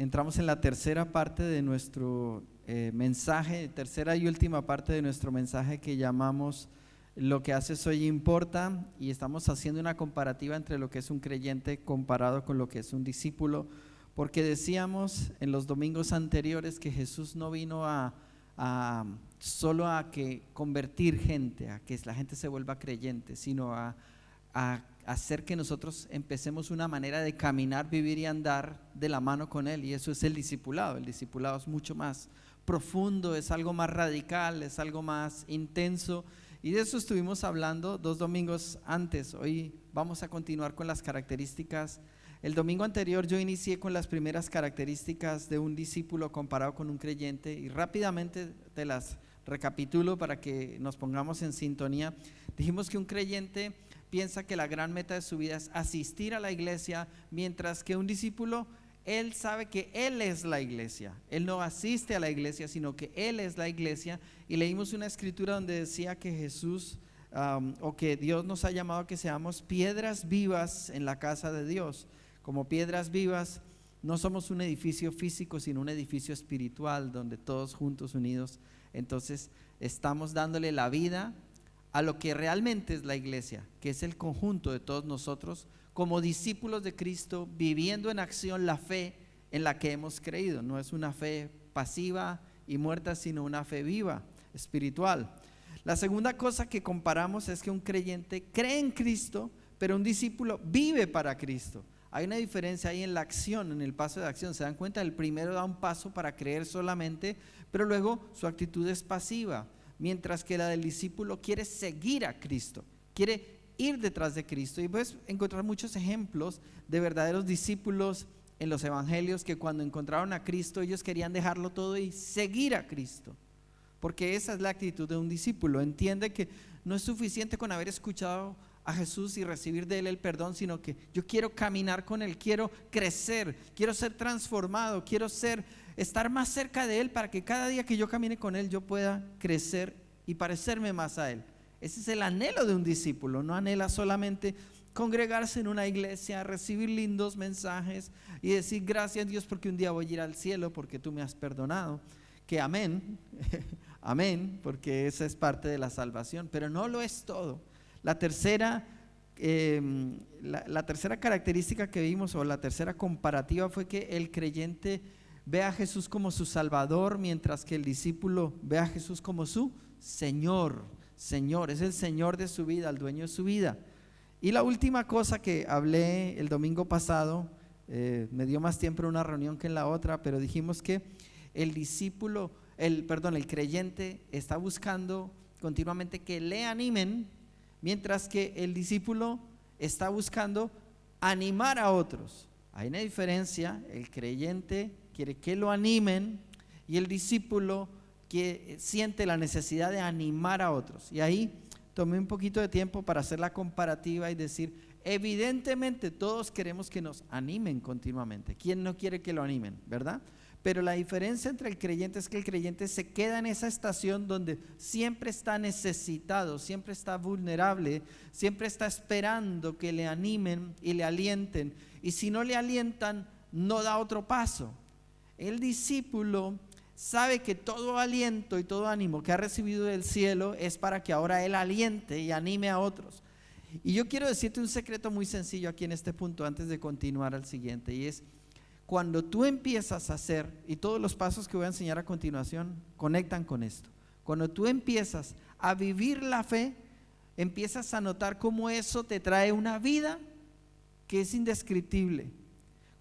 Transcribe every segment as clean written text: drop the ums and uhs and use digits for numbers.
entramos en la tercera parte de nuestro mensaje, tercera y última parte de nuestro mensaje que llamamos Lo que haces hoy importa, y estamos haciendo una comparativa entre lo que es un creyente comparado con lo que es un discípulo, porque decíamos en los domingos anteriores que Jesús no vino solo a convertir gente, a que la gente se vuelva creyente, sino a hacer que nosotros empecemos una manera de caminar, vivir y andar de la mano con Él, y eso es el discipulado. El discipulado es mucho más profundo, es algo más radical, es algo más intenso, y de eso estuvimos hablando 2 domingos antes. Hoy vamos a continuar con las características. El domingo anterior yo inicié con las primeras características de un discípulo comparado con un creyente, y rápidamente te las recapitulo para que nos pongamos en sintonía. Dijimos que un creyente piensa que la gran meta de su vida es asistir a la iglesia, mientras que un discípulo, él sabe que Él es la iglesia. Él no asiste a la iglesia, sino que Él es la iglesia. Y leímos una escritura donde decía que Jesús o que Dios nos ha llamado a que seamos piedras vivas en la casa de Dios. Como piedras vivas, no somos un edificio físico, sino un edificio espiritual, donde todos juntos, unidos, entonces estamos dándole la vida a lo que realmente es la iglesia, que es el conjunto de todos nosotros como discípulos de Cristo, viviendo en acción la fe en la que hemos creído. No es una fe pasiva y muerta, sino una fe viva, espiritual. La segunda cosa que comparamos es que un creyente cree en Cristo, pero un discípulo vive para Cristo. Hay una diferencia ahí en la acción, en el paso de acción. ¿Se dan cuenta? El primero da un paso para creer solamente, pero luego su actitud es pasiva, mientras que la del discípulo quiere seguir a Cristo, quiere ir detrás de Cristo. Y puedes encontrar muchos ejemplos de verdaderos discípulos en los evangelios que cuando encontraron a Cristo ellos querían dejarlo todo y seguir a Cristo, porque esa es la actitud de un discípulo. Entiende que no es suficiente con haber escuchado a Jesús y recibir de Él el perdón, sino que yo quiero caminar con Él, quiero crecer, quiero ser transformado, quiero estar más cerca de Él, para que cada día que yo camine con Él yo pueda crecer y parecerme más a Él. Ese es el anhelo de un discípulo. No anhela solamente congregarse en una iglesia, recibir lindos mensajes y decir gracias Dios porque un día voy a ir al cielo porque tú me has perdonado, que amén, amén, porque esa es parte de la salvación, pero no lo es todo. La tercera característica que vimos, o la tercera comparativa, fue que el creyente ve a Jesús como su Salvador, mientras que el discípulo ve a Jesús como su Señor. Señor, es el Señor de su vida, el dueño de su vida. Y la última cosa que hablé el domingo pasado, me dio más tiempo en una reunión que en la otra, pero dijimos que el creyente está buscando continuamente que le animen, mientras que el discípulo está buscando animar a otros. Hay una diferencia. El creyente quiere que lo animen y el discípulo que siente la necesidad de animar a otros. Y ahí tomé un poquito de tiempo para hacer la comparativa y decir, evidentemente todos queremos que nos animen continuamente. ¿Quién no quiere que lo animen, verdad? Pero la diferencia entre el creyente es que el creyente se queda en esa estación donde siempre está necesitado, siempre está vulnerable, siempre está esperando que le animen y le alienten, y si no le alientan, no da otro paso. El discípulo sabe que todo aliento y todo ánimo que ha recibido del cielo es para que ahora él aliente y anime a otros. Y yo quiero decirte un secreto muy sencillo aquí en este punto antes de continuar al siguiente, y es: cuando tú empiezas a hacer, y todos los pasos que voy a enseñar a continuación conectan con esto, cuando tú empiezas a vivir la fe, empiezas a notar cómo eso te trae una vida que es indescriptible.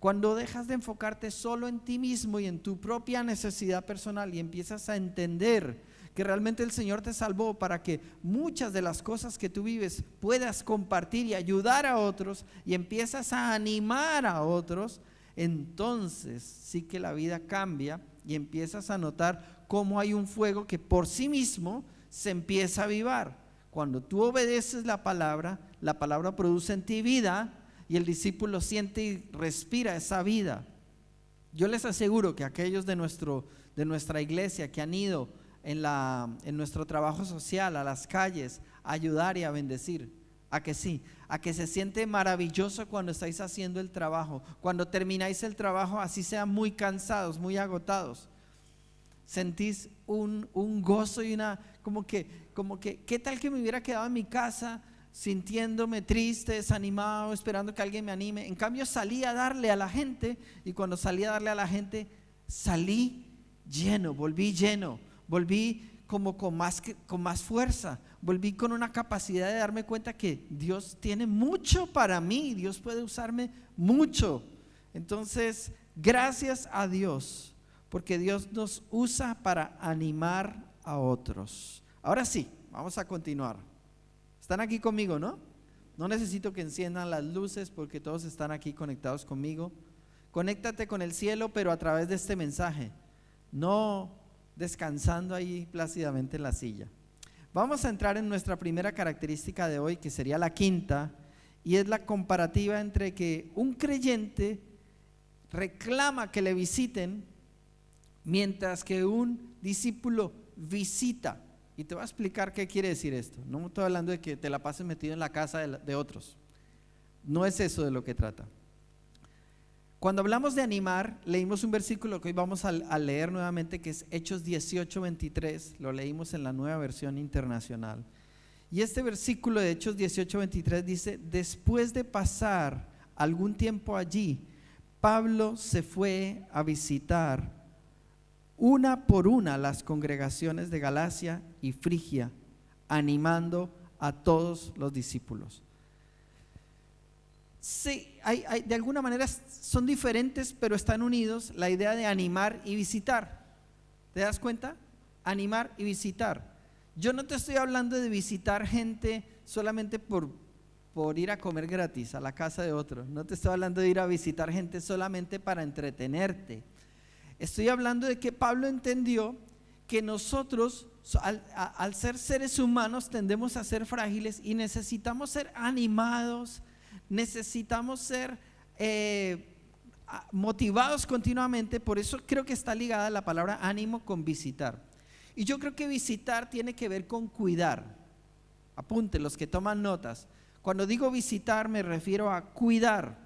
Cuando dejas de enfocarte solo en ti mismo y en tu propia necesidad personal y empiezas a entender que realmente el Señor te salvó para que muchas de las cosas que tú vives puedas compartir y ayudar a otros, y empiezas a animar a otros, entonces sí que la vida cambia y empiezas a notar cómo hay un fuego que por sí mismo se empieza a avivar. Cuando tú obedeces la palabra produce en ti vida, y el discípulo siente y respira esa vida. Yo les aseguro que aquellos de nuestra iglesia que han ido en nuestro trabajo social a las calles a ayudar y a bendecir, ¿A que sí? A que se siente maravilloso cuando estáis haciendo el trabajo, cuando termináis el trabajo, así sean muy cansados, muy agotados. Sentís un gozo y una, como que, ¿qué tal que me hubiera quedado en mi casa sintiéndome triste, desanimado, esperando que alguien me anime? En cambio salí a darle a la gente, y cuando salí a darle a la gente, salí lleno, volví como con más fuerza, volví con una capacidad de darme cuenta que Dios tiene mucho para mí, Dios puede usarme mucho. Entonces, gracias a Dios, porque Dios nos usa para animar a otros. Ahora sí, vamos a continuar. ¿Están aquí conmigo, no? No necesito que enciendan las luces porque todos están aquí conectados conmigo. Conéctate con el cielo, pero a través de este mensaje, no descansando ahí plácidamente en la silla. Vamos a entrar en nuestra primera característica de hoy, que sería la quinta, y es la comparativa entre que un creyente reclama que le visiten, mientras que un discípulo visita. Y te voy a explicar qué quiere decir esto. No estoy hablando de que te la pases metido en la casa de otros. No es eso de lo que trata. Cuando hablamos de animar, leímos un versículo que hoy vamos a leer nuevamente, que es Hechos 18:23. Lo leímos en la Nueva Versión Internacional. Y este versículo de Hechos 18:23 dice: después de pasar algún tiempo allí, Pablo se fue a visitar una por una las congregaciones de Galacia y Frigia, animando a todos los discípulos. Sí, de alguna manera son diferentes, pero están unidos, la idea de animar y visitar. ¿Te das cuenta? Animar y visitar. Yo no te estoy hablando de visitar gente solamente por ir a comer gratis a la casa de otro. No te estoy hablando de ir a visitar gente solamente para entretenerte. Estoy hablando de que Pablo entendió que nosotros, al ser seres humanos, tendemos a ser frágiles y necesitamos ser animados, necesitamos ser motivados continuamente. Por eso creo que está ligada la palabra ánimo con visitar. Y yo creo que visitar tiene que ver con cuidar. Apunte los que toman notas. Cuando digo visitar me refiero a cuidar,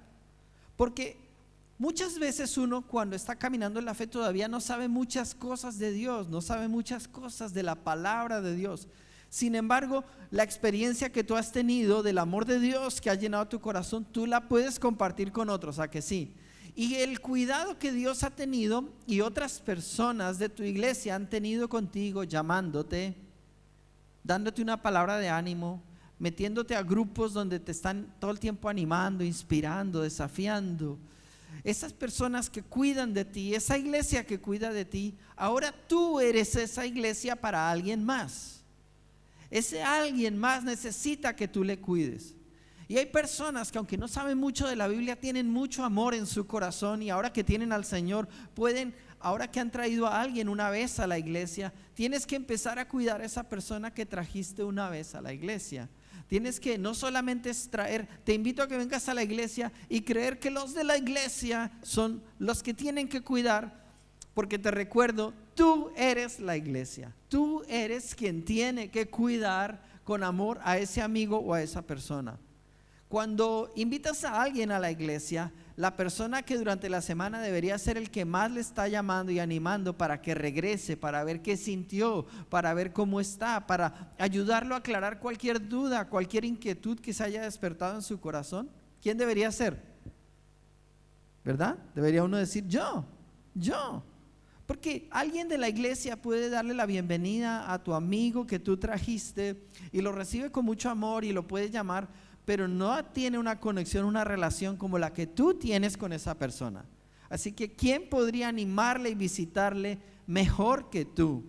porque muchas veces uno, cuando está caminando en la fe, todavía no sabe muchas cosas de Dios, no sabe muchas cosas de la palabra de Dios. Sin embargo, la experiencia que tú has tenido del amor de Dios que ha llenado tu corazón, tú la puedes compartir con otros, ¿a que sí? Y el cuidado que Dios ha tenido y otras personas de tu iglesia han tenido contigo, llamándote, dándote una palabra de ánimo, metiéndote a grupos donde te están todo el tiempo animando, inspirando, desafiando. Esas personas que cuidan de ti, esa iglesia que cuida de ti, ahora tú eres esa iglesia para alguien más. Ese alguien más necesita que tú le cuides. Y hay personas que, aunque no saben mucho de la Biblia, tienen mucho amor en su corazón, y ahora que tienen al Señor, ahora que han traído a alguien una vez a la iglesia, tienes que empezar a cuidar a esa persona que trajiste una vez a la iglesia. Tienes que no solamente te invito a que vengas a la iglesia y creer que los de la iglesia son los que tienen que cuidar, porque te recuerdo, tú eres la iglesia, tú eres quien tiene que cuidar con amor a ese amigo o a esa persona. Cuando invitas a alguien a la iglesia, la persona que durante la semana debería ser el que más le está llamando y animando para que regrese, para ver qué sintió, para ver cómo está, para ayudarlo a aclarar cualquier duda, cualquier inquietud que se haya despertado en su corazón, ¿quién debería ser? ¿Verdad? Debería uno decir yo. Porque alguien de la iglesia puede darle la bienvenida a tu amigo que tú trajiste y lo recibe con mucho amor y lo puede llamar, pero no tiene una conexión, una relación como la que tú tienes con esa persona. Así que ¿quién podría animarle y visitarle mejor que tú?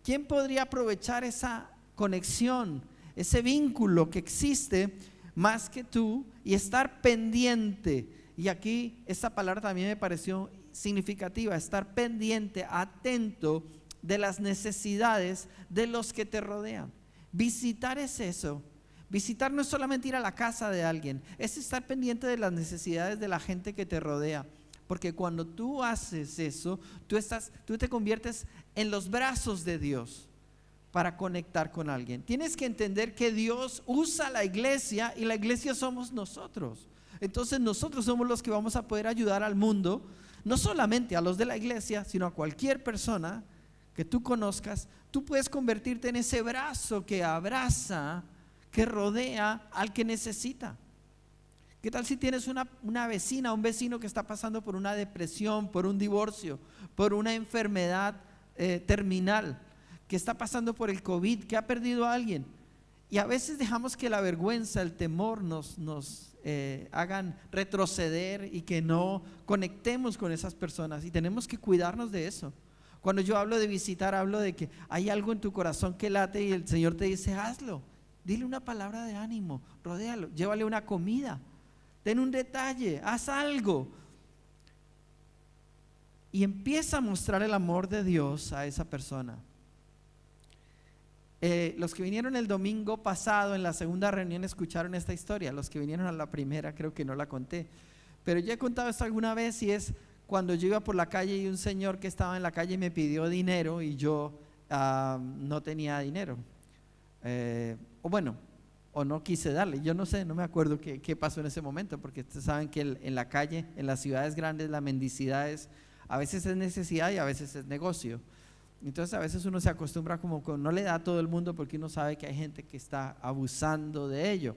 ¿Quién podría aprovechar esa conexión, ese vínculo que existe más que tú y estar pendiente? Y aquí esta palabra también me pareció significativa: estar pendiente, atento de las necesidades de los que te rodean. Visitar es eso. Visitar no es solamente ir a la casa de alguien, es estar pendiente de las necesidades de la gente que te rodea. Porque cuando tú haces eso, tú te conviertes en los brazos de Dios para conectar con alguien. Tienes que entender que Dios usa la iglesia y la iglesia somos nosotros. Entonces nosotros somos los que vamos a poder ayudar al mundo, no solamente a los de la iglesia, sino a cualquier persona que tú conozcas. Tú puedes convertirte en ese brazo que abraza, que rodea al que necesita. ¿Qué tal si tienes una vecina, un vecino que está pasando por una depresión, por un divorcio, por una enfermedad terminal, que está pasando por el COVID, que ha perdido a alguien? Y a veces dejamos que la vergüenza, el temor nos hagan retroceder y que no conectemos con esas personas, y tenemos que cuidarnos de eso. Cuando yo hablo de visitar, hablo de que hay algo en tu corazón que late y el Señor te dice: hazlo, dile una palabra de ánimo, rodéalo, llévale una comida, ten un detalle, haz algo. Y empieza a mostrar el amor de Dios a esa persona. Los que vinieron el domingo pasado en la segunda reunión escucharon esta historia. Los que vinieron a la primera creo que no la conté, pero yo he contado esto alguna vez, y es cuando yo iba por la calle y un señor que estaba en la calle me pidió dinero y yo no tenía dinero, o no quise darle. Yo no sé, no me acuerdo qué pasó en ese momento, porque ustedes saben que en la calle, en las ciudades grandes, la mendicidad a veces es necesidad y a veces es negocio. Entonces a veces uno se acostumbra como que no le da a todo el mundo, porque uno sabe que hay gente que está abusando de ello.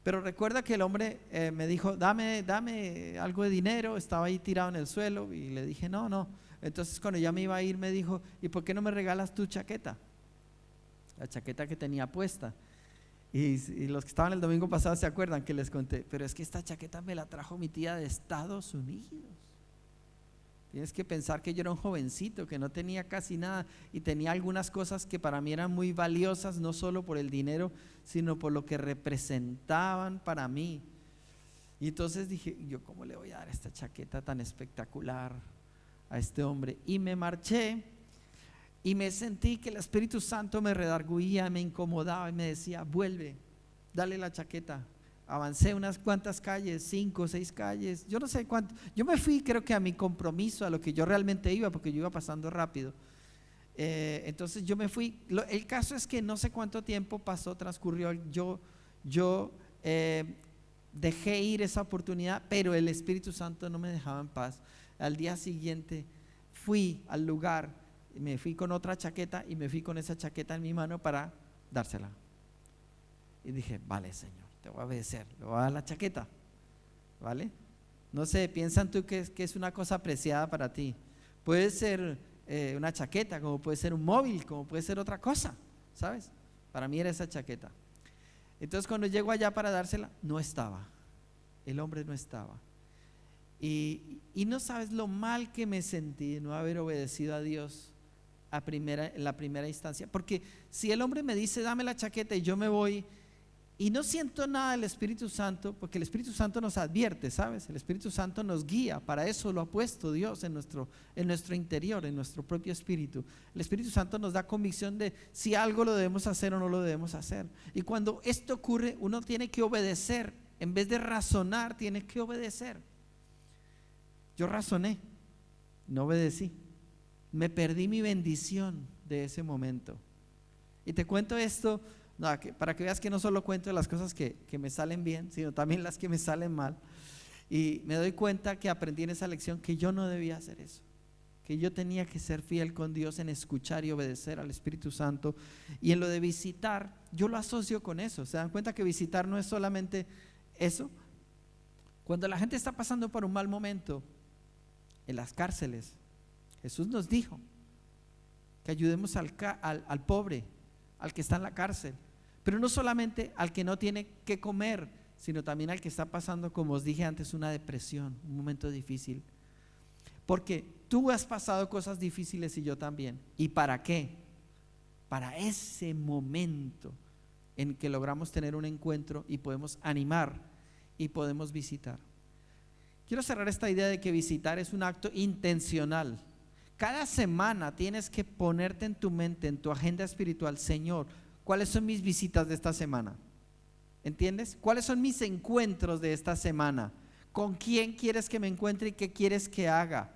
Pero recuerda que el hombre me dijo: dame algo de dinero. Estaba ahí tirado en el suelo y le dije no. Entonces cuando ya me iba a ir me dijo: ¿y por qué no me regalas tu chaqueta? La chaqueta que tenía puesta. Y los que estaban el domingo pasado se acuerdan que les conté: pero es que esta chaqueta me la trajo mi tía de Estados Unidos. Tienes que pensar que yo era un jovencito que no tenía casi nada, y tenía algunas cosas que para mí eran muy valiosas, no solo por el dinero, sino por lo que representaban para mí. Y entonces dije: yo cómo le voy a dar esta chaqueta tan espectacular a este hombre. Y me marché, y me sentí que el Espíritu Santo me redarguía, me incomodaba y me decía: vuelve, dale la chaqueta. Avancé unas cuantas calles, 5 o 6 calles, yo no sé cuánto. Yo me fui, creo que a mi compromiso, a lo que yo realmente iba, porque yo iba pasando rápido. Entonces yo me fui. El caso es que no sé cuánto tiempo transcurrió. Yo dejé ir esa oportunidad, pero el Espíritu Santo no me dejaba en paz. Al día siguiente fui al lugar, me fui con otra chaqueta y me fui con esa chaqueta en mi mano para dársela. Y dije: vale, Señor, te voy a obedecer, le voy a dar la chaqueta, ¿vale? No sé, piensan tú que es una cosa apreciada para ti. Puede ser una chaqueta, como puede ser un móvil, como puede ser otra cosa, ¿sabes? Para mí era esa chaqueta. Entonces cuando llego allá para dársela, no estaba, el hombre no estaba. Y no sabes lo mal que me sentí de no haber obedecido a Dios en la primera instancia. Porque si el hombre me dice: dame la chaqueta, y yo me voy y no siento nada del Espíritu Santo, porque el Espíritu Santo nos advierte, ¿sabes? El Espíritu Santo nos guía, para eso lo ha puesto Dios en nuestro interior, en nuestro propio espíritu. El Espíritu Santo nos da convicción de si algo lo debemos hacer o no lo debemos hacer. Y cuando esto ocurre, uno tiene que obedecer, en vez de razonar, tiene que obedecer. Yo razoné, no obedecí, me perdí mi bendición de ese momento. Y te cuento esto para que veas que no solo cuento las cosas que me salen bien, sino también las que me salen mal. Y me doy cuenta que aprendí en esa lección que yo no debía hacer eso, que yo tenía que ser fiel con Dios en escuchar y obedecer al Espíritu Santo. Y en lo de visitar, yo lo asocio con eso. ¿Se dan cuenta que visitar no es solamente eso? Cuando la gente está pasando por un mal momento en las cárceles, Jesús nos dijo que ayudemos al pobre, al que está en la cárcel, pero no solamente al que no tiene que comer, sino también al que está pasando, como os dije antes, una depresión, un momento difícil. Porque tú has pasado cosas difíciles y yo también. ¿Y para qué? Para ese momento en que logramos tener un encuentro y podemos animar y podemos visitar. Quiero cerrar esta idea de que visitar es un acto intencional. Cada semana tienes que ponerte en tu mente, en tu agenda espiritual: Señor, ¿cuáles son mis visitas de esta semana? ¿Entiendes? ¿Cuáles son mis encuentros de esta semana? ¿Con quién quieres que me encuentre y qué quieres que haga?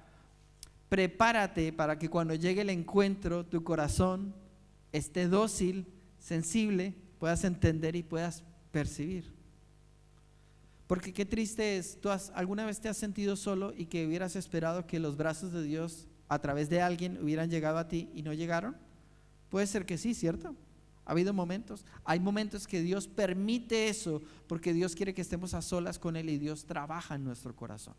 Prepárate para que cuando llegue el encuentro, tu corazón esté dócil, sensible, puedas entender y puedas percibir. Porque qué triste es, ¿alguna vez te has sentido solo y que hubieras esperado que los brazos de Dios a través de alguien hubieran llegado a ti y no llegaron? Puede ser que sí, ¿cierto? Ha habido momentos, hay momentos que Dios permite eso porque Dios quiere que estemos a solas con Él y Dios trabaja en nuestro corazón.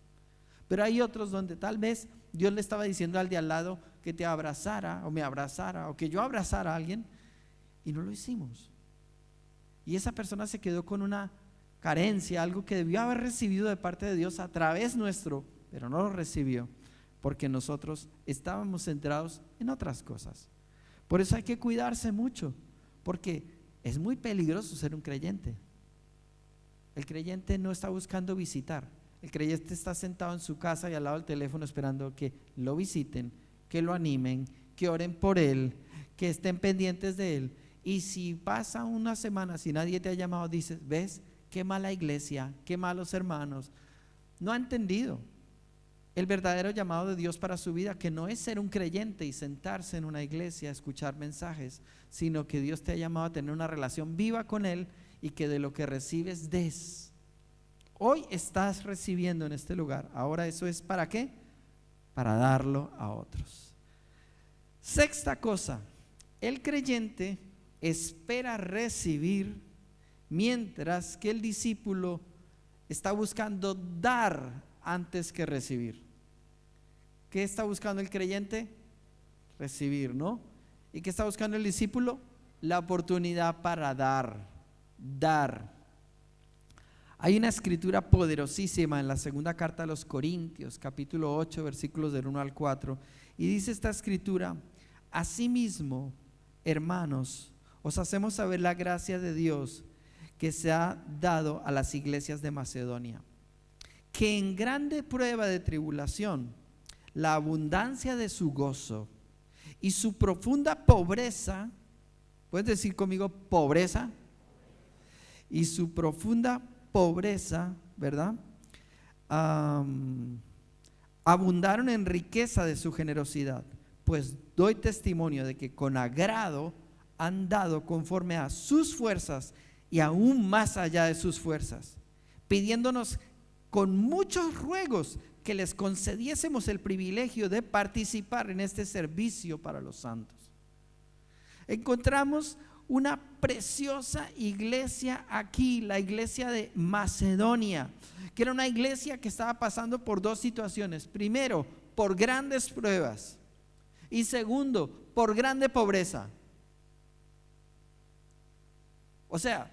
Pero hay otros donde tal vez Dios le estaba diciendo al de al lado que te abrazara o me abrazara o que yo abrazara a alguien y no lo hicimos. Y esa persona se quedó con una carencia, algo que debió haber recibido de parte de Dios a través nuestro, pero no lo recibió porque nosotros estábamos centrados en otras cosas. Por eso hay que cuidarse mucho, porque es muy peligroso ser un creyente. El creyente no está buscando visitar, el creyente está sentado en su casa y al lado del teléfono esperando que lo visiten, que lo animen, que oren por él, que estén pendientes de él. Y si pasa una semana, si nadie te ha llamado, dices, ¿ves? Qué mala iglesia, qué malos hermanos. No ha entendido el verdadero llamado de Dios para su vida, que no es ser un creyente y sentarse en una iglesia a escuchar mensajes, sino que Dios te ha llamado a tener una relación viva con Él y que de lo que recibes des. Hoy estás recibiendo en este lugar, ahora eso es ¿para qué? Para darlo a otros. Sexta cosa, el creyente espera recibir, mientras que el discípulo está buscando dar antes que recibir. ¿Qué está buscando el creyente? Recibir, ¿no? ¿Y qué está buscando el discípulo? La oportunidad para dar. Hay una escritura poderosísima en la segunda carta a los Corintios, capítulo 8, versículos del 1 al 4, y dice esta escritura: asimismo, hermanos, os hacemos saber la gracia de Dios que se ha dado a las iglesias de Macedonia, que en grande prueba de tribulación, la abundancia de su gozo y su profunda pobreza, ¿puedes decir conmigo pobreza? Y su profunda pobreza, ¿verdad? Abundaron en riqueza de su generosidad, pues doy testimonio de que con agrado han dado conforme a sus fuerzas y aún más allá de sus fuerzas, pidiéndonos con muchos ruegos que les concediésemos el privilegio de participar en este servicio para los santos. Encontramos una preciosa iglesia aquí, la iglesia de Macedonia, que era una iglesia que estaba pasando por dos situaciones: primero, por grandes pruebas, y segundo, por grande pobreza. O sea,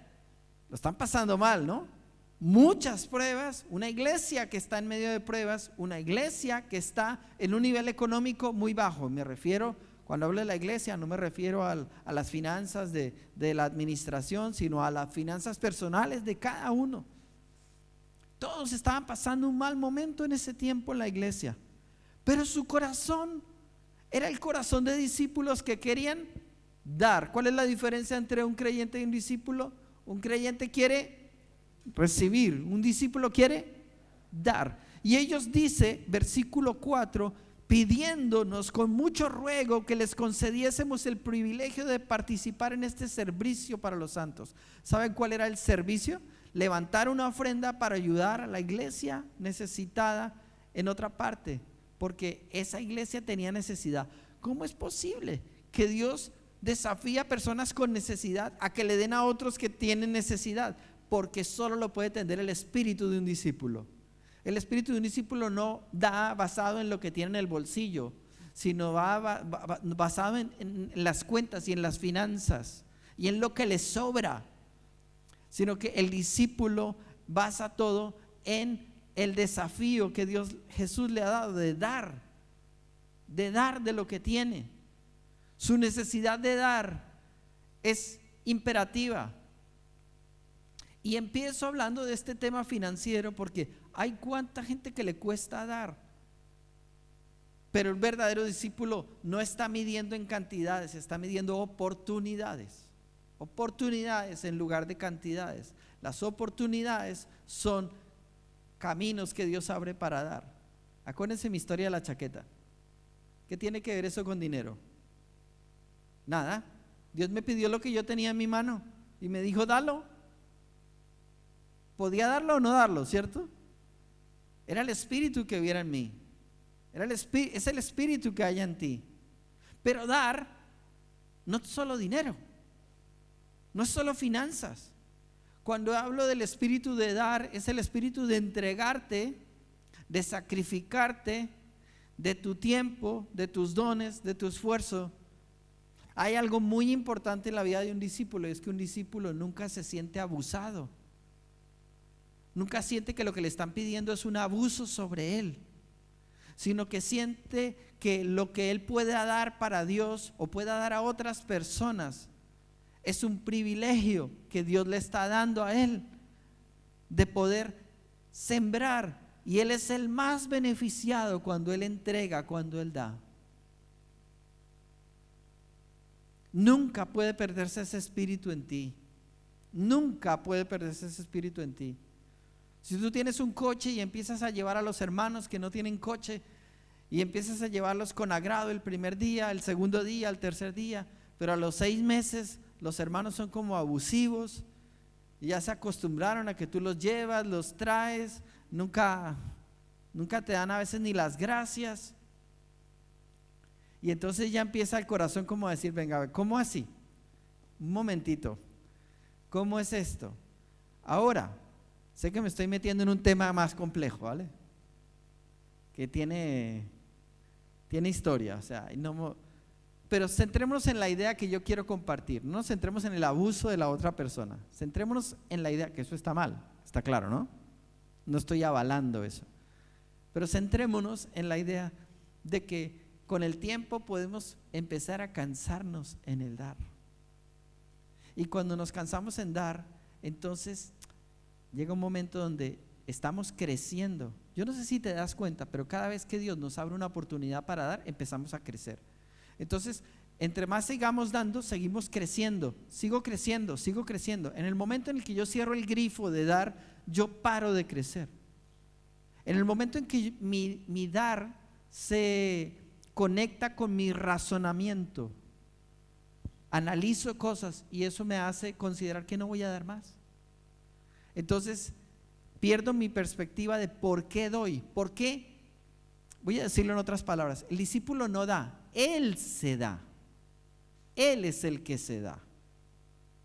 lo están pasando mal, ¿no? Muchas pruebas, una iglesia que está en medio de pruebas, una iglesia que está en un nivel económico muy bajo. Me refiero, cuando hablo de la iglesia, no me refiero a las finanzas de la administración, sino a las finanzas personales de cada uno. Todos estaban pasando un mal momento en ese tiempo en la iglesia, pero su corazón era el corazón de discípulos que querían dar. ¿Cuál es la diferencia entre un creyente y un discípulo? Un creyente quiere recibir, un discípulo quiere dar. Y ellos dice, versículo 4, pidiéndonos con mucho ruego que les concediésemos el privilegio de participar en este servicio para los santos. ¿Saben cuál era el servicio? Levantar una ofrenda para ayudar a la iglesia necesitada en otra parte, porque esa iglesia tenía necesidad. ¿Cómo es posible que Dios desafía a personas con necesidad a que le den a otros que tienen necesidad? Porque solo lo puede entender el espíritu de un discípulo. El espíritu de un discípulo no da basado en lo que tiene en el bolsillo, sino va basado en las cuentas y en las finanzas y en lo que le sobra, sino que el discípulo basa todo en el desafío que Jesús le ha dado de dar de lo que tiene. Su necesidad de dar es imperativa. Y empiezo hablando de este tema financiero porque hay cuánta gente que le cuesta dar, pero el verdadero discípulo no está midiendo en cantidades, está midiendo oportunidades en lugar de cantidades. Las oportunidades son caminos que Dios abre para dar. Acuérdense mi historia de la chaqueta. ¿Qué tiene que ver eso con dinero? Nada. Dios me pidió lo que yo tenía en mi mano y me dijo, dalo. Podía darlo o no darlo, ¿cierto? Era el Espíritu que viera en mí. Es el Espíritu que hay en ti. Pero dar no es solo dinero, no es solo finanzas. Cuando hablo del espíritu de dar, es el espíritu de entregarte, de sacrificarte, de tu tiempo, de tus dones, de tu esfuerzo. Hay algo muy importante en la vida de un discípulo, y es que un discípulo nunca se siente abusado. Nunca siente que lo que le están pidiendo es un abuso sobre él, sino que siente que lo que él pueda dar para Dios o pueda dar a otras personas es un privilegio que Dios le está dando a él de poder sembrar, y él es el más beneficiado cuando él entrega, cuando él da. Nunca puede perderse ese espíritu en ti. Nunca puede perderse ese espíritu en ti. Si tú tienes un coche y empiezas a llevar a los hermanos que no tienen coche y empiezas a llevarlos con agrado el primer día, el segundo día, el tercer día, pero a los 6 meses los hermanos son como abusivos y ya se acostumbraron a que tú los llevas, los traes, nunca te dan a veces ni las gracias. Y entonces ya empieza el corazón como a decir, venga, ¿cómo así? Un momentito, ¿cómo es esto? Ahora, sé que me estoy metiendo en un tema más complejo, ¿vale? Que tiene historia, o sea, pero centrémonos en la idea que yo quiero compartir. No nos centremos en el abuso de la otra persona. Centrémonos en la idea, que eso está mal, está claro, ¿no? No estoy avalando eso. Pero centrémonos en la idea de que con el tiempo podemos empezar a cansarnos en el dar. Y cuando nos cansamos en dar, entonces llega un momento donde estamos creciendo. Yo no sé si te das cuenta, pero cada vez que Dios nos abre una oportunidad para dar, empezamos a crecer. Entonces, entre más sigamos dando, seguimos creciendo. Sigo creciendo, sigo creciendo. En el momento en el que yo cierro el grifo de dar, yo paro de crecer. En el momento en que mi dar se conecta con mi razonamiento, analizo cosas y eso me hace considerar que no voy a dar más. Entonces pierdo mi perspectiva de por qué doy. ¿Por qué? Voy a decirlo en otras palabras. El discípulo no da, él se da. Él es el que se da.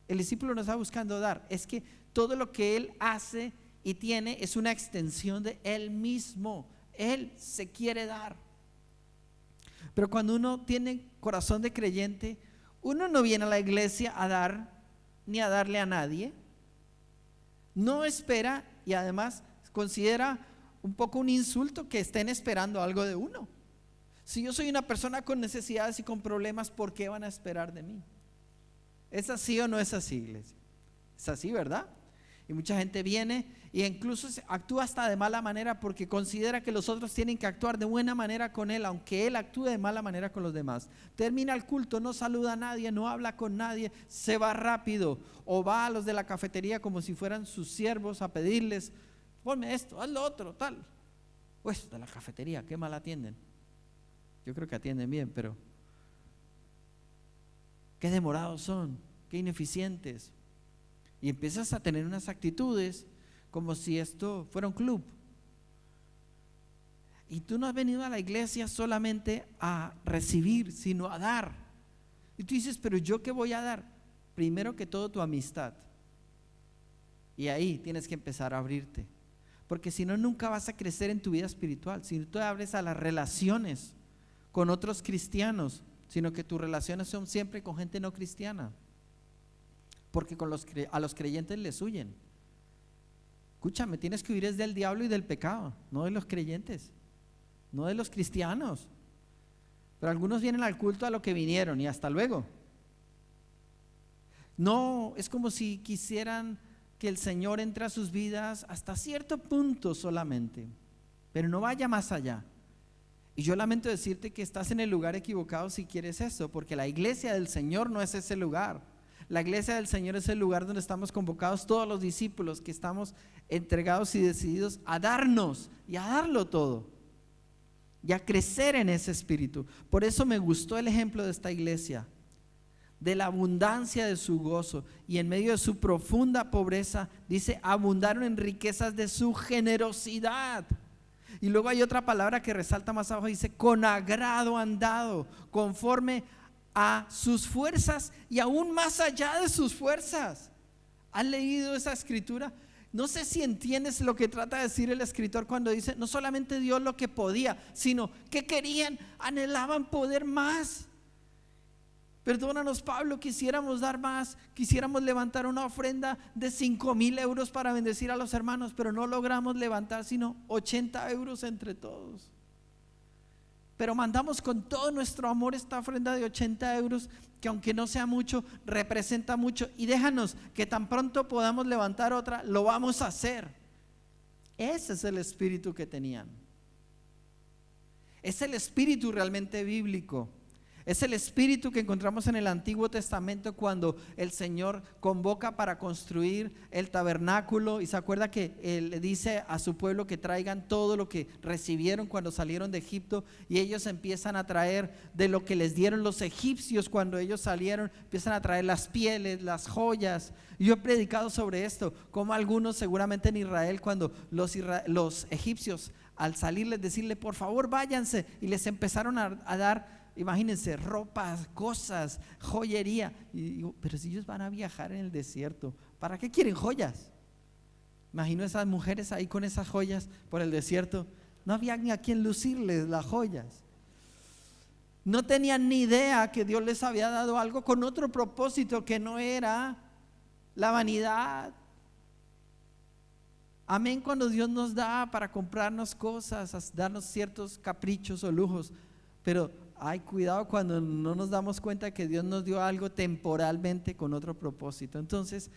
El discípulo no está buscando dar, es que todo lo que él hace y tiene es una extensión de él mismo. Él se quiere dar. Pero cuando uno tiene corazón de creyente, uno no viene a la iglesia a dar ni a darle a nadie. No espera, y además considera un poco un insulto que estén esperando algo de uno. Si yo soy una persona con necesidades y con problemas, ¿por qué van a esperar de mí? ¿Es así o no es así, iglesia? Es así, ¿verdad? Y mucha gente viene e incluso actúa hasta de mala manera porque considera que los otros tienen que actuar de buena manera con él, aunque él actúe de mala manera con los demás. Termina el culto, no saluda a nadie, no habla con nadie, se va rápido, o va a los de la cafetería como si fueran sus siervos a pedirles, ponme esto, haz lo otro, tal. Pues de la cafetería, qué mal atienden. Yo creo que atienden bien, pero qué demorados son, qué ineficientes. Y empiezas a tener unas actitudes como si esto fuera un club. Y tú no has venido a la iglesia solamente a recibir, sino a dar. Y tú dices, pero ¿yo qué voy a dar? Primero que todo, tu amistad. Y ahí tienes que empezar a abrirte. Porque si no, nunca vas a crecer en tu vida espiritual. Si no te abres a las relaciones con otros cristianos, sino que tus relaciones son siempre con gente no cristiana. Porque a los creyentes les huyen. Escúchame, tienes que huir es del diablo y del pecado, no de los creyentes, no de los cristianos. Pero algunos vienen al culto a lo que vinieron y hasta luego. No, es como si quisieran que el Señor entre a sus vidas hasta cierto punto solamente, pero no vaya más allá. Y yo lamento decirte que estás en el lugar equivocado si quieres eso, porque la iglesia del Señor no es ese lugar. La iglesia del Señor es el lugar donde estamos convocados todos los discípulos que estamos entregados y decididos a darnos y a darlo todo y a crecer en ese espíritu. Por eso me gustó el ejemplo de esta iglesia, de la abundancia de su gozo, y en medio de su profunda pobreza, dice, abundaron en riquezas de su generosidad. Y luego hay otra palabra que resalta más abajo, dice, con agrado han dado, conforme a sus fuerzas y aún más allá de sus fuerzas. ¿Han leído esa escritura? No sé si entiendes lo que trata de decir el escritor cuando dice, no solamente dio lo que podía, sino que querían, anhelaban poder más. Perdónanos, Pablo, quisiéramos dar más, quisiéramos levantar una ofrenda de 5,000 euros para bendecir a los hermanos, pero no logramos levantar sino 80 euros entre todos. Pero mandamos con todo nuestro amor esta ofrenda de 80 euros, que aunque no sea mucho, representa mucho, y déjanos que tan pronto podamos levantar otra, lo vamos a hacer. Ese es el espíritu que tenían. Es el espíritu realmente bíblico. Es el espíritu que encontramos en el Antiguo Testamento cuando el Señor convoca para construir el tabernáculo, y se acuerda que Él le dice a su pueblo que traigan todo lo que recibieron cuando salieron de Egipto, y ellos empiezan a traer de lo que les dieron los egipcios cuando ellos salieron, empiezan a traer las pieles, las joyas. Yo he predicado sobre esto, como algunos seguramente en Israel, cuando los egipcios al salirles decirle por favor váyanse, y les empezaron a dar, imagínense, ropas, cosas, joyería. Y digo, pero si ellos van a viajar en el desierto, ¿para qué quieren joyas? Imagino esas mujeres ahí con esas joyas por el desierto. No había ni a quien lucirles las joyas. No tenían ni idea que Dios les había dado algo con otro propósito que no era la vanidad. Amén, cuando Dios nos da para comprarnos cosas, darnos ciertos caprichos o lujos, pero hay cuidado cuando no nos damos cuenta que Dios nos dio algo temporalmente con otro propósito. Entonces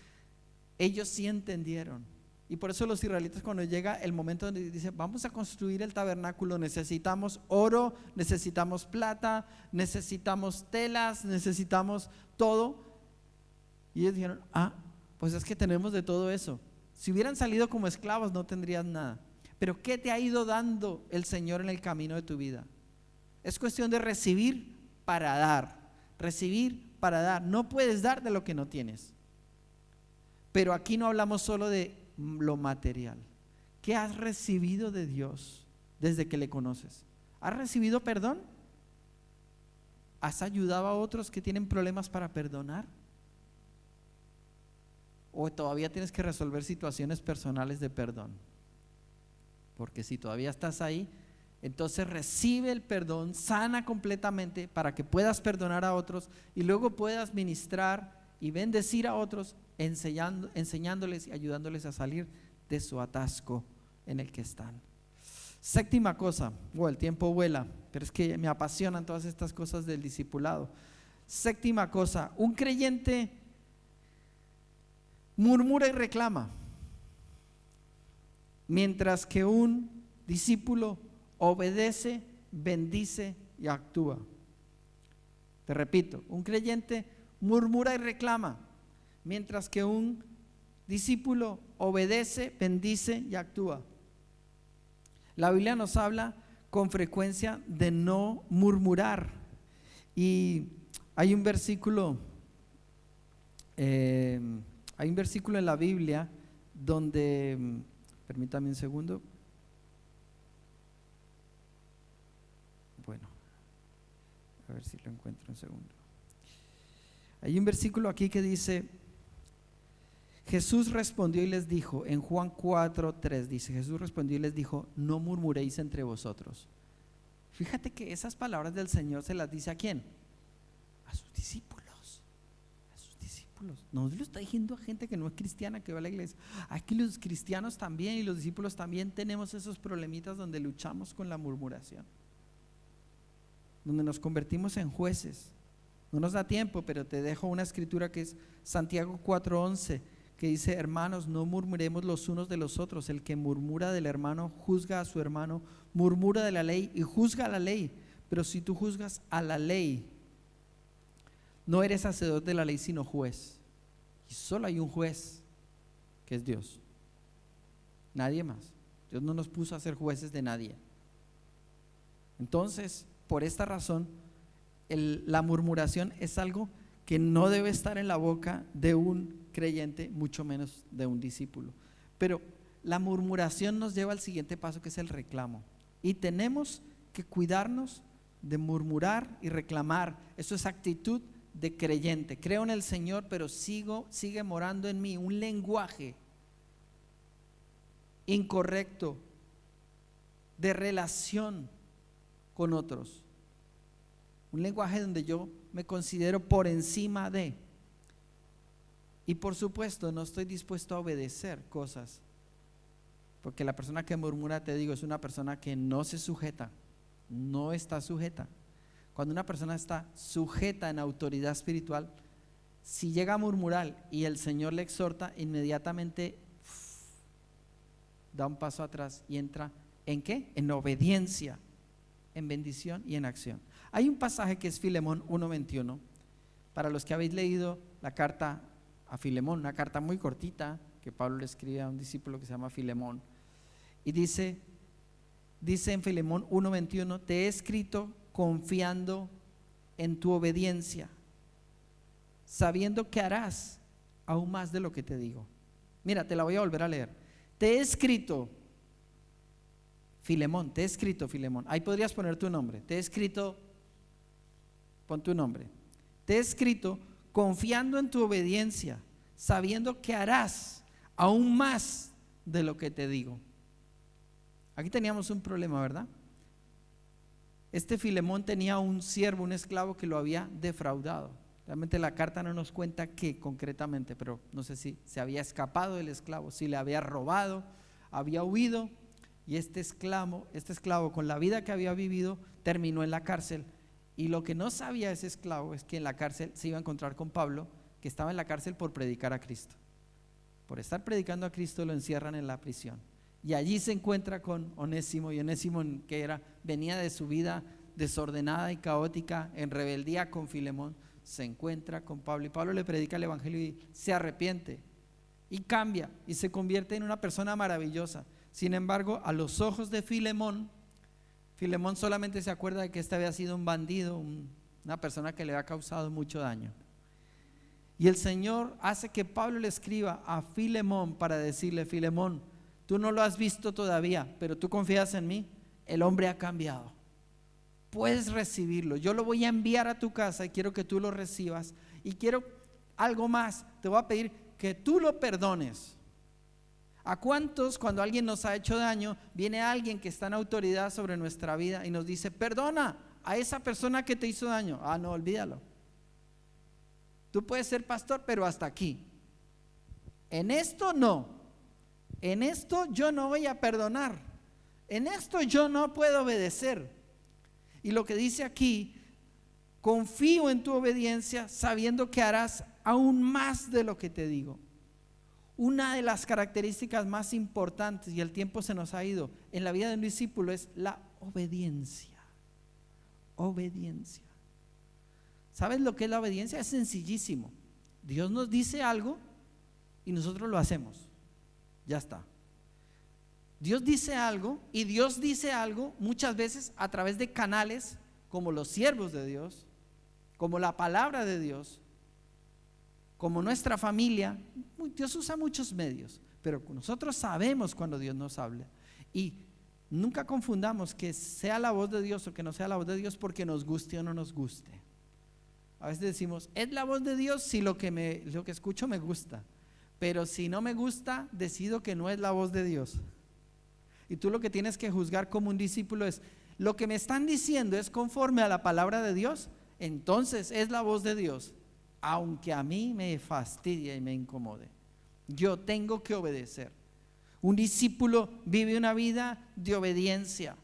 ellos sí entendieron, y por eso los israelitas, cuando llega el momento donde dicen vamos a construir el tabernáculo, necesitamos oro, necesitamos plata, necesitamos telas, necesitamos todo, y ellos dijeron, pues es que tenemos de todo eso. Si hubieran salido como esclavos no tendrían nada. Pero ¿qué te ha ido dando el Señor en el camino de tu vida? Es cuestión de recibir para dar, recibir para dar. No puedes dar de lo que no tienes. Pero aquí no hablamos solo de lo material. ¿Qué has recibido de Dios desde que le conoces? ¿Has recibido perdón? ¿Has ayudado a otros que tienen problemas para perdonar? ¿O todavía tienes que resolver situaciones personales de perdón? Porque si todavía estás ahí, entonces recibe el perdón, sana completamente para que puedas perdonar a otros y luego puedas ministrar y bendecir a otros, enseñándoles y ayudándoles a salir de su atasco en el que están. Séptima cosa, el tiempo vuela, pero es que me apasionan todas estas cosas del discipulado. Séptima cosa, un creyente murmura y reclama, mientras que un discípulo obedece, bendice y actúa. Te repito, un creyente murmura y reclama, mientras que un discípulo obedece, bendice y actúa. La Biblia nos habla con frecuencia de no murmurar, y hay un versículo en la Biblia donde, permítame un segundo. Bueno, a ver si lo encuentro un segundo. Hay un versículo aquí que dice, Jesús respondió y les dijo, en Juan 4:3 dice, Jesús respondió y les dijo, no murmuréis entre vosotros. Fíjate que esas palabras del Señor se las dice ¿a quién? A sus discípulos. No lo está diciendo a gente que no es cristiana, que va a la iglesia. Aquí los cristianos también y los discípulos también tenemos esos problemitas donde luchamos con la murmuración, donde nos convertimos en jueces. No nos da tiempo, pero te dejo una escritura que es Santiago 4:11, que dice, hermanos, no murmuremos los unos de los otros. El que murmura del hermano juzga a su hermano, murmura de la ley y juzga a la ley. Pero si tú juzgas a la ley, no eres hacedor de la ley sino juez. Y solo hay un juez, que es Dios, nadie más. Dios no nos puso a ser jueces de nadie. Entonces, por esta razón, la murmuración es algo que no debe estar en la boca de un creyente, mucho menos de un discípulo. Pero la murmuración nos lleva al siguiente paso, que es el reclamo. Y tenemos que cuidarnos de murmurar y reclamar. Eso es actitud de creyente. Creo en el Señor, pero sigue morando en mí un lenguaje incorrecto de relación con otros. Un lenguaje donde yo me considero por encima de. Y por supuesto no estoy dispuesto a obedecer cosas, porque la persona que murmura, te digo, es una persona que no se sujeta, no está sujeta. Cuando una persona está sujeta en autoridad espiritual, si llega a murmurar y el Señor le exhorta, inmediatamente da un paso atrás y entra ¿en qué? En obediencia, en bendición y en acción. Hay un pasaje que es Filemón 1:21. Para los que habéis leído la carta a Filemón, una carta muy cortita que Pablo le escribe a un discípulo que se llama Filemón, y dice en Filemón 1:21: te he escrito confiando en tu obediencia, sabiendo que harás aún más de lo que te digo. Mira, te la voy a volver a leer. Te he escrito, Filemón, te he escrito, Filemón. Ahí podrías poner tu nombre. Te he escrito, pon tu nombre. Te he escrito confiando en tu obediencia, sabiendo que harás aún más de lo que te digo. Aquí teníamos un problema, ¿verdad? Este Filemón tenía un siervo, un esclavo que lo había defraudado. Realmente la carta no nos cuenta qué concretamente, pero no sé si se había escapado del esclavo, si le había robado, había huido, y este esclavo con la vida que había vivido terminó en la cárcel. Y lo que no sabía ese esclavo es que en la cárcel se iba a encontrar con Pablo, que estaba en la cárcel por predicar a Cristo. Por estar predicando a Cristo lo encierran en la prisión. Y allí se encuentra con Onésimo, y Onésimo, venía de su vida desordenada y caótica, en rebeldía con Filemón, se encuentra con Pablo, y Pablo le predica el evangelio y se arrepiente y cambia y se convierte en una persona maravillosa. Sin embargo, a los ojos de Filemón solamente se acuerda de que este había sido un bandido, una persona que le había causado mucho daño. Y el Señor hace que Pablo le escriba a Filemón para decirle: Filemón, tú no lo has visto todavía, pero tú confías en mí, el hombre ha cambiado. Puedes recibirlo, yo lo voy a enviar a tu casa y quiero que tú lo recibas, y quiero algo más, te voy a pedir que tú lo perdones. ¿A cuántos, cuando alguien nos ha hecho daño, viene alguien que está en autoridad sobre nuestra vida y nos dice: perdona a esa persona que te hizo daño? Ah, no, olvídalo. Tú puedes ser pastor, pero hasta aquí. En esto no. En esto yo no voy a perdonar. En esto yo no puedo obedecer. Y lo que dice aquí: confío en tu obediencia, sabiendo que harás aún más de lo que te digo. Una de las características más importantes, y el tiempo se nos ha ido, en la vida de un discípulo es la obediencia. Obediencia. ¿Sabes lo que es la obediencia? Es sencillísimo. Dios nos dice algo y nosotros lo hacemos. Ya está. Dios dice algo, y Dios dice algo muchas veces a través de canales como los siervos de Dios, como la palabra de Dios, como nuestra familia. Dios usa muchos medios, pero nosotros sabemos cuando Dios nos habla. Y nunca confundamos que sea la voz de Dios o que no sea la voz de Dios porque nos guste o no nos guste. A veces decimos: es la voz de Dios si lo que escucho me gusta, pero si no me gusta, decido que no es la voz de Dios. Y tú lo que tienes que juzgar como un discípulo es: lo que me están diciendo es conforme a la palabra de Dios, entonces es la voz de Dios, aunque a mí me fastidie y me incomode. Yo tengo que obedecer. Un discípulo vive una vida de obediencia.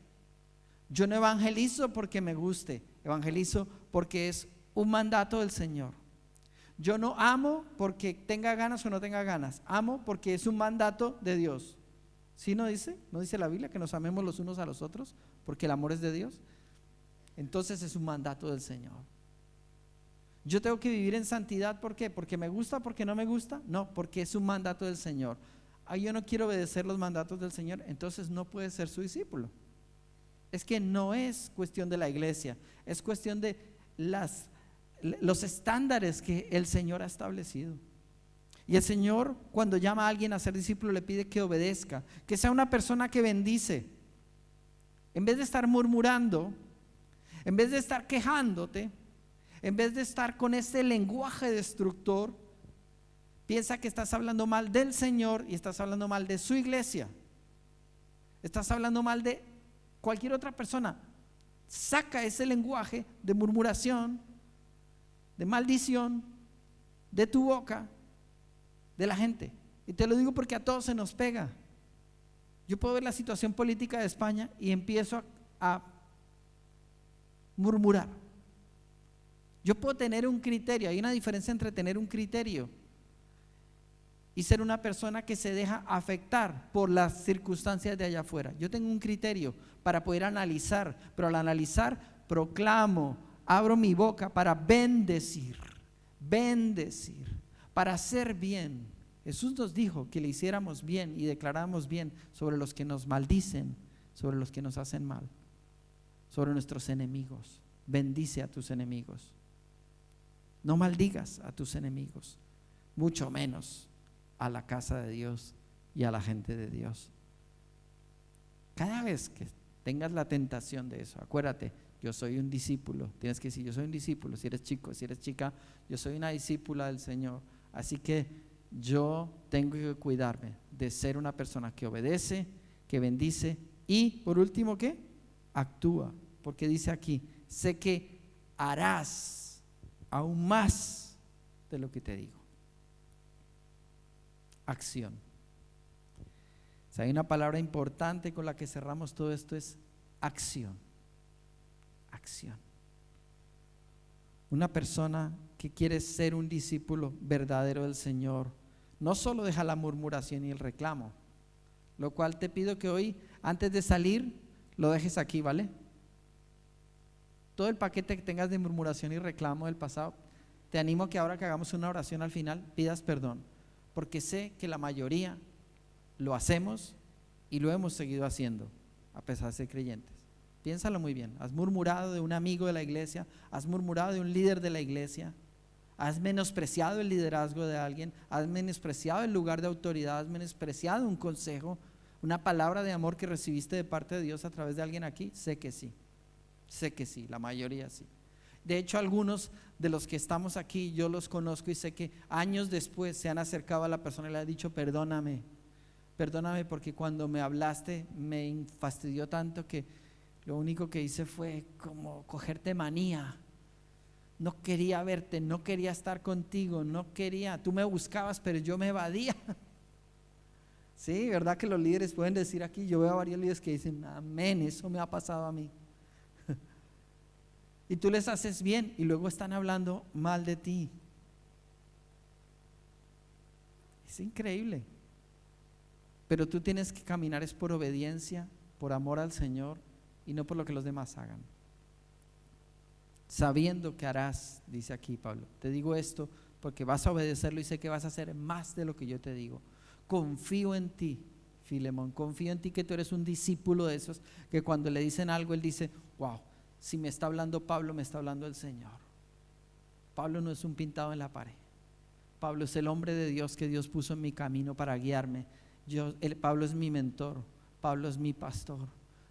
Yo no evangelizo porque me guste, evangelizo porque es un mandato del Señor. Yo no amo porque tenga ganas o no tenga ganas, amo porque es un mandato de Dios. ¿Sí no dice? ¿No dice la Biblia que nos amemos los unos a los otros porque el amor es de Dios? Entonces es un mandato del Señor. Yo tengo que vivir en santidad, ¿por qué? ¿Porque me gusta, porque no me gusta? No, porque es un mandato del Señor. Yo no quiero obedecer los mandatos del Señor, entonces no puede ser su discípulo. Es que no es cuestión de la iglesia, es cuestión de las los estándares que el Señor ha establecido. Y el Señor, cuando llama a alguien a ser discípulo, le pide que obedezca, que sea una persona que bendice. En vez de estar murmurando, en vez de estar quejándote, en vez de estar con ese lenguaje destructor, piensa que estás hablando mal del Señor y estás hablando mal de su iglesia. Estás hablando mal de cualquier otra persona. Saca ese lenguaje de murmuración, de maldición, de tu boca, de la gente. Y te lo digo porque a todos se nos pega. Yo puedo ver la situación política de España y empiezo a murmurar. Yo puedo tener un criterio. Hay una diferencia entre tener un criterio y ser una persona que se deja afectar por las circunstancias de allá afuera. Yo tengo un criterio para poder analizar, pero al analizar proclamo, abro mi boca para bendecir, para hacer bien. Jesús nos dijo que le hiciéramos bien y declaráramos bien sobre los que nos maldicen, sobre los que nos hacen mal, sobre nuestros enemigos. Bendice a tus enemigos. No maldigas a tus enemigos, mucho menos a la casa de Dios y a la gente de Dios. Cada vez que tengas la tentación de eso, acuérdate, yo soy un discípulo. Tienes que decir, yo soy un discípulo. Si eres chico, si eres chica, yo soy una discípula del Señor. Así que yo tengo que cuidarme de ser una persona que obedece, que bendice y por último, ¿qué? Actúa. Porque dice aquí, sé que harás aún más de lo que te digo. Acción. Si hay una palabra importante con la que cerramos todo esto, es acción. Acción. Una persona que quiere ser un discípulo verdadero del Señor no solo deja la murmuración y el reclamo, lo cual te pido que hoy, antes de salir, lo dejes aquí, ¿vale? Todo el paquete que tengas de murmuración y reclamo del pasado, te animo a que ahora que hagamos una oración al final pidas perdón, porque sé que la mayoría lo hacemos y lo hemos seguido haciendo a pesar de ser creyentes. Piénsalo muy bien. Has murmurado de un amigo de la iglesia, has murmurado de un líder de la iglesia, has menospreciado el liderazgo de alguien, has menospreciado el lugar de autoridad, has menospreciado un consejo, una palabra de amor que recibiste de parte de Dios a través de alguien aquí. Sé que sí, la mayoría sí. De hecho, algunos de los que estamos aquí, yo los conozco y sé que años después se han acercado a la persona y le han dicho, perdóname porque cuando me hablaste me fastidió tanto que lo único que hice fue como cogerte manía. No quería verte, no quería estar contigo, no quería, tú me buscabas pero yo me evadía. Sí, ¿verdad que los líderes pueden decir aquí? Yo veo a varios líderes que dicen, amén, eso me ha pasado a mí. Y tú les haces bien y luego están hablando mal de ti. Es increíble. Pero tú tienes que caminar es por obediencia, por amor al Señor y no por lo que los demás hagan. Sabiendo que harás, dice aquí Pablo, te digo esto porque vas a obedecerlo y sé que vas a hacer más de lo que yo te digo. Confío en ti, Filemón, confío en ti que tú eres un discípulo de esos que cuando le dicen algo él dice, wow, si me está hablando Pablo, me está hablando el Señor. Pablo no es un pintado en la pared. Pablo es el hombre de Dios que Dios puso en mi camino para guiarme. Pablo es mi mentor, Pablo es mi pastor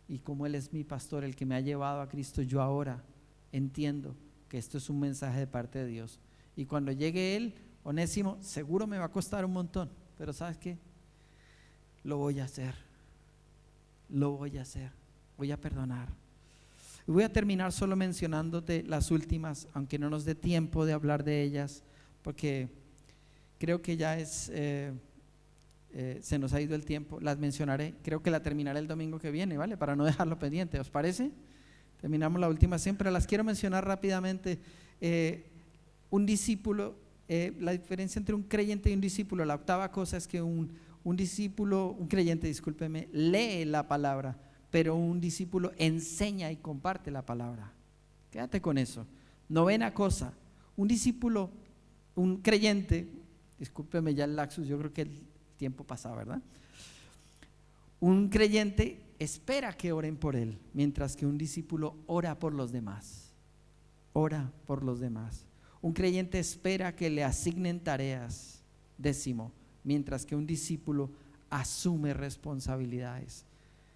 y como él es mi pastor, el que me ha llevado a Cristo, yo ahora entiendo que esto es un mensaje de parte de Dios y cuando llegue él, Onésimo, seguro me va a costar un montón, pero ¿sabes qué? Lo voy a hacer, voy a perdonar. Y voy a terminar solo mencionándote las últimas, aunque no nos dé tiempo de hablar de ellas, porque creo que ya se nos ha ido el tiempo. Las mencionaré, creo que la terminaré el domingo que viene, ¿vale? Para no dejarlo pendiente, ¿os parece? Terminamos la última, siempre las quiero mencionar rápidamente. Un discípulo, la diferencia entre un creyente y un discípulo, la octava cosa es que un creyente, discúlpeme, lee la palabra, pero un discípulo enseña y comparte la palabra. Quédate con eso. Novena cosa, un creyente, discúlpeme ya el lapsus, yo creo que el tiempo pasado, ¿verdad? Un creyente espera que oren por él, mientras que un discípulo ora por los demás. Ora por los demás. Un creyente espera que le asignen tareas. 10, mientras que un discípulo asume responsabilidades.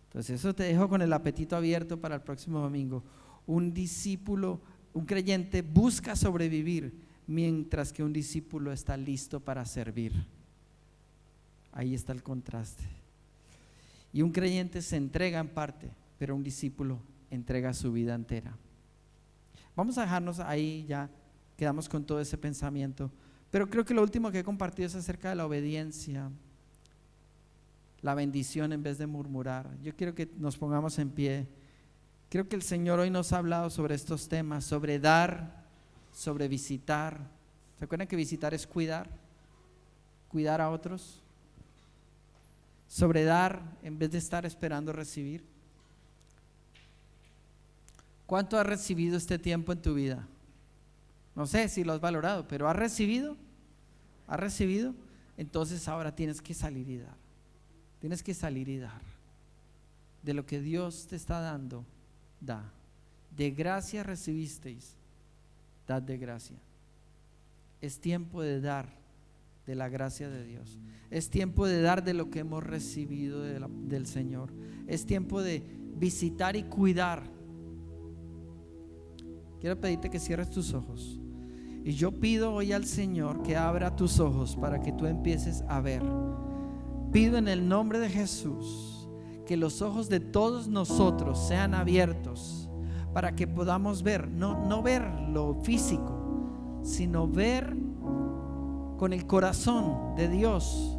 Entonces eso te dejo con el apetito abierto para el próximo domingo. Un discípulo, un creyente busca sobrevivir, mientras que un discípulo está listo para servir. Ahí está el contraste. Y un creyente se entrega en parte, pero un discípulo entrega su vida entera. Vamos a dejarnos ahí, ya quedamos con todo ese pensamiento, pero creo que lo último que he compartido es acerca de la obediencia, la bendición en vez de murmurar. Yo quiero que nos pongamos en pie. Creo que el Señor hoy nos ha hablado sobre estos temas, sobre dar, sobre visitar. ¿Se acuerdan que visitar es cuidar? Cuidar a otros. Sobre dar en vez de estar esperando recibir. ¿Cuánto has recibido este tiempo en tu vida? No sé si lo has valorado, pero ¿has recibido? ¿Has recibido? Entonces ahora tienes que salir y dar. Tienes que salir y dar. De lo que Dios te está dando, da. De gracia recibisteis, dad de gracia. Es tiempo de dar de la gracia de Dios. Es tiempo de dar de lo que hemos recibido del Señor. Es tiempo de visitar y cuidar. Quiero pedirte que cierres tus ojos. Y yo pido hoy al Señor que abra tus ojos para que tú empieces a ver. Pido en el nombre de Jesús que los ojos de todos nosotros sean abiertos para que podamos ver, no ver lo físico, sino ver con el corazón de Dios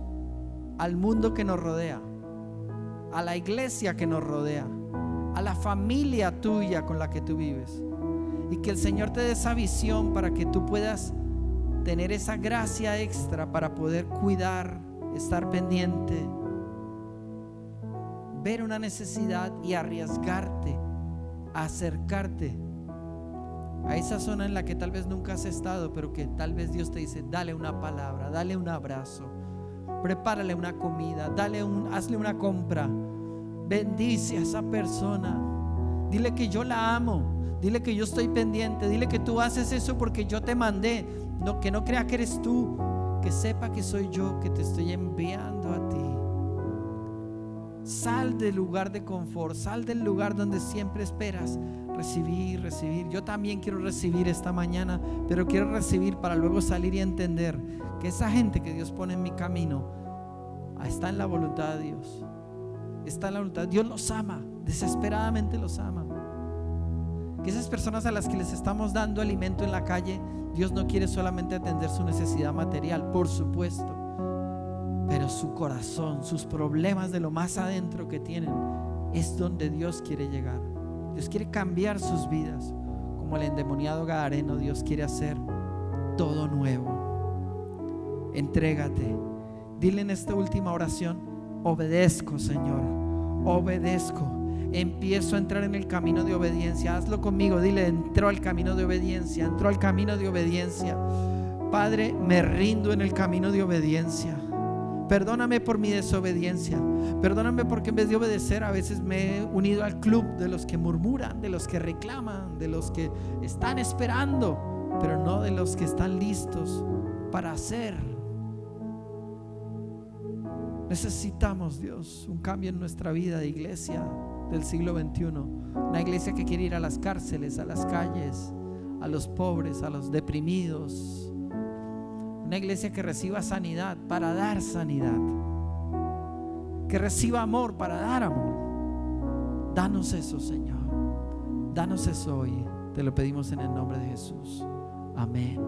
al mundo que nos rodea, a la iglesia que nos rodea, a la familia tuya con la que tú vives, y que el Señor te dé esa visión para que tú puedas tener esa gracia extra para poder cuidar, estar pendiente, ver una necesidad y arriesgarte a acercarte a esa zona en la que tal vez nunca has estado, pero que tal vez Dios te dice: dale una palabra, dale un abrazo, prepárale una comida, hazle una compra, bendice a esa persona, dile que yo la amo, dile que yo estoy pendiente, dile que tú haces eso porque yo te mandé, que no crea que eres tú, que sepa que soy yo que te estoy enviando a ti. Sal del lugar de confort, sal del lugar donde siempre esperas recibir. Yo también quiero recibir esta mañana, pero quiero recibir para luego salir y entender que esa gente que Dios pone en mi camino está en la voluntad de Dios. Está en la voluntad. Dios los ama, desesperadamente los ama. Que esas personas a las que les estamos dando alimento en la calle, Dios no quiere solamente atender su necesidad material, por supuesto, pero su corazón, sus problemas de lo más adentro que tienen, es donde Dios quiere llegar. Dios quiere cambiar sus vidas. Como el endemoniado gadareno, Dios quiere hacer todo nuevo. Entrégate. Dile en esta última oración: obedezco, Señor, obedezco. Empiezo a entrar en el camino de obediencia. Hazlo conmigo, dile: entró al camino de obediencia, entró al camino de obediencia. Padre, me rindo en el camino de obediencia. Perdóname por mi desobediencia. Perdóname porque en vez de obedecer a veces me he unido al club de los que murmuran, de los que reclaman, de los que están esperando, pero no de los que están listos para hacer. Necesitamos, Dios, un cambio en nuestra vida de iglesia del siglo XXI. Una iglesia que quiere ir a las cárceles, a las calles, a los pobres, a los deprimidos. Una iglesia que reciba sanidad para dar sanidad, que reciba amor para dar amor. Danos eso, Señor. Danos eso hoy. Te lo pedimos en el nombre de Jesús. Amén.